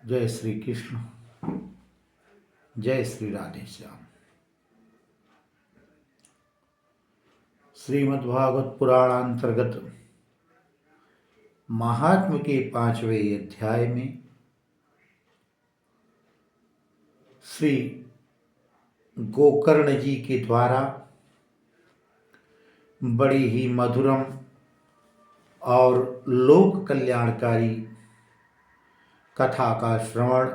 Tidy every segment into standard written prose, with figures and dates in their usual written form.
जय श्री कृष्ण। जय श्री राधे श्याम। श्रीमद्भागवत पुराणांतर्गत महात्म के 5वें अध्याय में श्री गोकर्ण जी के द्वारा बड़ी ही मधुरम और लोक कल्याणकारी कथा का श्रवण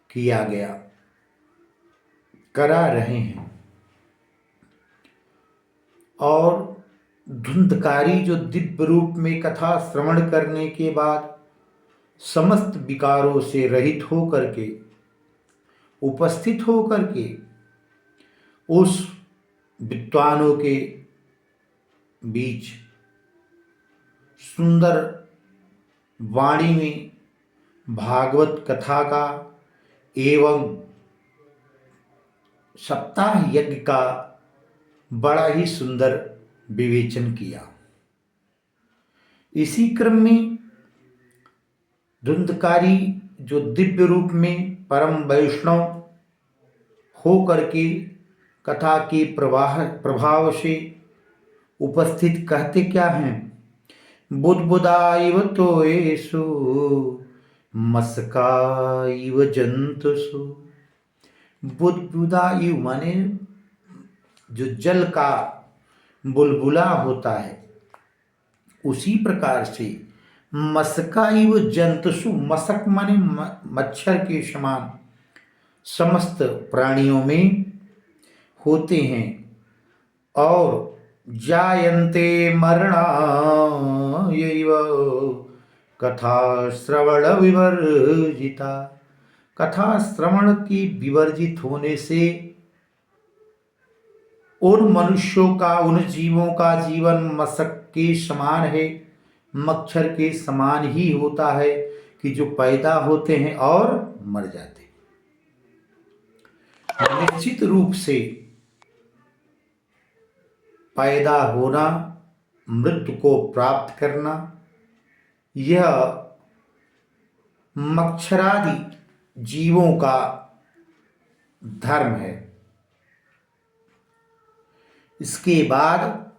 किया गया, करा रहे हैं। और धुंधकारी जो दिव्य रूप में कथा श्रवण करने के बाद समस्त विकारों से रहित होकर के उपस्थित होकर के उस विद्वानों के बीच सुंदर वाणी में भागवत कथा का एवं सप्ताह यज्ञ का बड़ा ही सुंदर विवेचन किया। इसी क्रम में धुंधकारी जो दिव्य रूप में परम वैष्णव हो करके कथा के प्रभाव से उपस्थित कहते क्या हैं? बुद्बुदाइव तो येषु मस्काइव जंतुषु। बुद्बुदाइव माने जो जल का बुलबुला होता है, उसी प्रकार से मस्काइव जंतुषु, मशक माने मच्छर के समान समस्त प्राणियों में होते हैं। और जायन्ते मरणायैव कथा श्रवण विवर्जिता। कथा श्रवण की विवर्जित होने से उन मनुष्यों का, उन जीवों का जीवन मशक के समान है, मच्छर के समान ही होता है कि जो पैदा होते हैं और मर जाते हैं। निश्चित रूप से पैदा होना, मृत्यु को प्राप्त करना, यह मच्छरादि जीवों का धर्म है। इसके बाद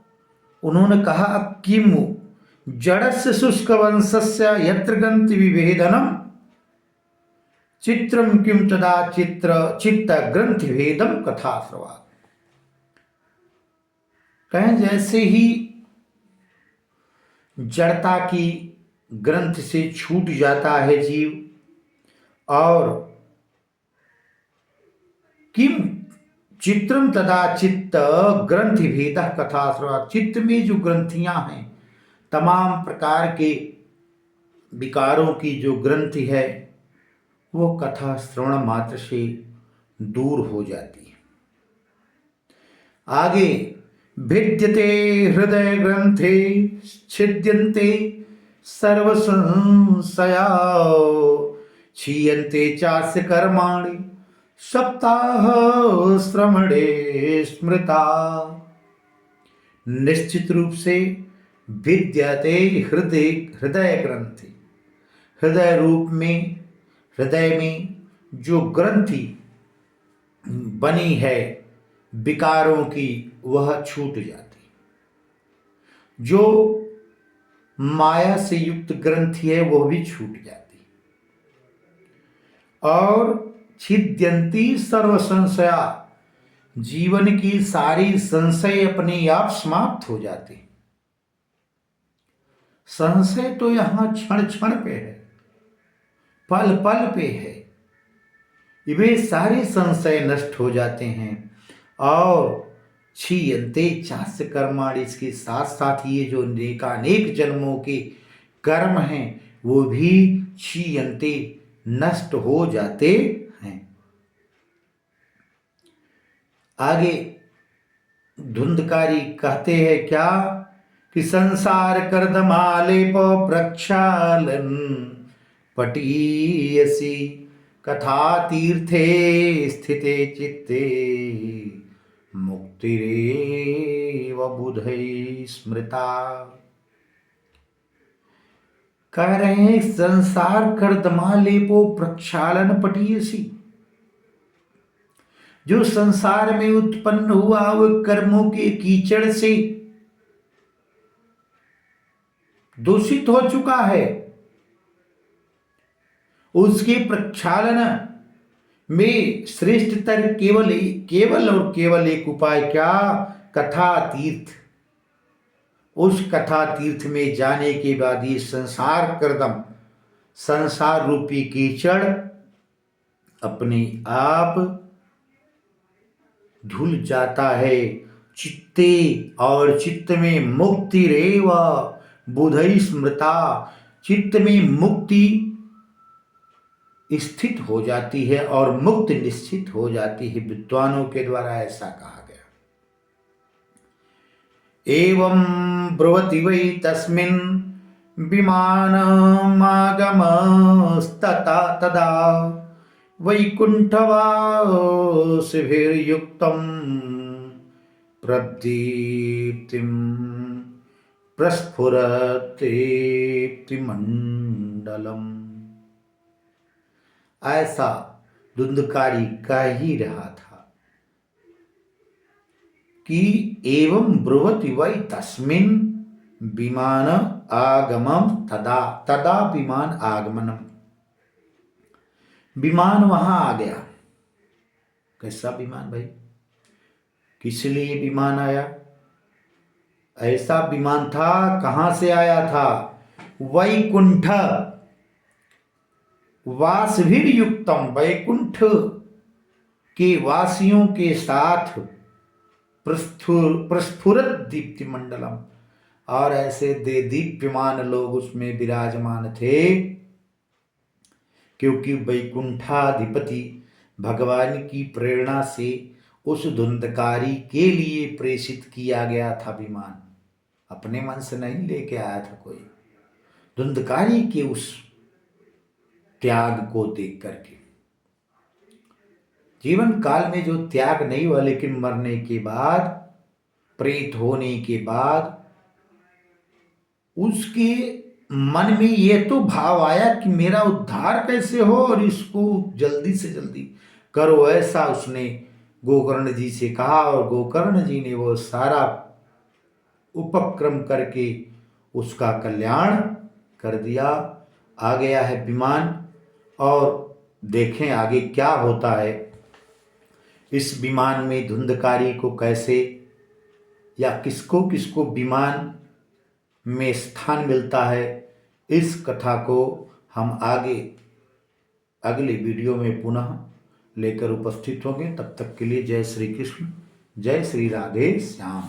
उन्होंने कहा, किम जड़स्य शुष्क वंशस्य यत्र ग्रंथि विभेदनम चित्रम किम तदा चित्त ग्रंथि भेदम कथा श्रवा। कहें जैसे ही जड़ता की ग्रंथ से छूट जाता है जीव, और किम चित्रम तदा चित्त ग्रंथि भेद कथा श्रवा। चित्त में जो ग्रंथियां हैं, तमाम प्रकार के विकारों की जो ग्रंथि है, वो कथा श्रवण मात्र से दूर हो जाती है। आगे भिद्यते हृदय ग्रंथे छिद्यन्ते सर्व संशया क्षीयन्ते चास्य कर्माणि सप्ताह श्रवणे स्मृता। निश्चित रूप से भिद्यते हृदय ग्रंथि, हृदय रूप में, हृदय में जो ग्रंथि बनी है विकारों की, वह छूट जाती। जो माया से युक्त ग्रंथि है, वह भी छूट जाती। और छिद्यंती सर्व संशया, जीवन की सारी संशय अपने आप समाप्त हो जाते। संशय तो यहां क्षण क्षण पे है, पल पल पे है। वे सारे संशय नष्ट हो जाते हैं। और क्षीयन्ते चास्य कर्माणि, इसके साथ साथ ये जो अनेकानेक जन्मों के कर्म हैं, वो भी क्षीयन्ते, नष्ट हो जाते हैं। आगे धुंधकारी कहते हैं क्या कि संसार कर्दमालेप प्रक्षालन पटीयसी कथा तीर्थे स्थिते चित्ते मुक्तिरेव बुधै स्मृता। कह रहे हैं संसार कर्दमा लेपो प्रक्षालन पटीयसी। जो संसार में उत्पन्न हुआ वह कर्मों के कीचड़ से दूषित हो चुका है, उसके प्रक्षालन में श्रेष्ठतर केवल और केवल एक उपाय क्या? कथा तीर्थ। उस कथा तीर्थ में जाने के बाद ये संसार कर्दम, संसार रूपी कीचड़ अपने आप धुल जाता है। चित्ते, और चित्त में मुक्ति रेवा बुधई स्मृता। चित्त में मुक्ति स्थित हो जाती है और मुक्ति निश्चित हो जाती है। विद्वानों के द्वारा ऐसा कहा गया। एवं ब्रुवति वै तस्मिन् विमानमागमस्तता तदा वैकुण्ठवासिभिर्युक्तं प्रदीप्तिं प्रस्फुरदीप्तिमण्डलम्। ऐसा धुंधकारी कह ही रहा था कि एवं ब्रुवति वै तस्मिन् विमान आगमम तदा, तदा विमान आगमनम। विमान वहां आ गया। कैसा विमान भाई? किस लिए विमान आया? ऐसा विमान था, कहां से आया था? वैकुंठ वासभिर युक्तम, वैकुंठ के वासियों के साथ प्रस्फुरत दीप्ति मंडलम, और ऐसे दे दीप्यमान लोग उसमें विराजमान थे, क्योंकि वैकुंठाधिपति भगवान की प्रेरणा से उस धुंधकारी के लिए प्रेषित किया गया था विमान। अपने मन से नहीं लेके आया था कोई। धुंधकारी के उस त्याग को देख करके, जीवन काल में जो त्याग नहीं हुआ, लेकिन मरने के बाद, प्रेत होने के बाद उसके मन में ये तो भाव आया कि मेरा उद्धार कैसे हो और इसको जल्दी से जल्दी करो। ऐसा उसने गोकर्ण जी से कहा और गोकर्ण जी ने वो सारा उपक्रम करके उसका कल्याण कर दिया। आ गया है विमान, और देखें आगे क्या होता है। इस विमान में धुंधकारी को कैसे या किसको किसको विमान में स्थान मिलता है, इस कथा को हम आगे अगले वीडियो में पुनः लेकर उपस्थित होंगे। तब तक के लिए जय श्री कृष्ण, जय श्री राधे श्याम।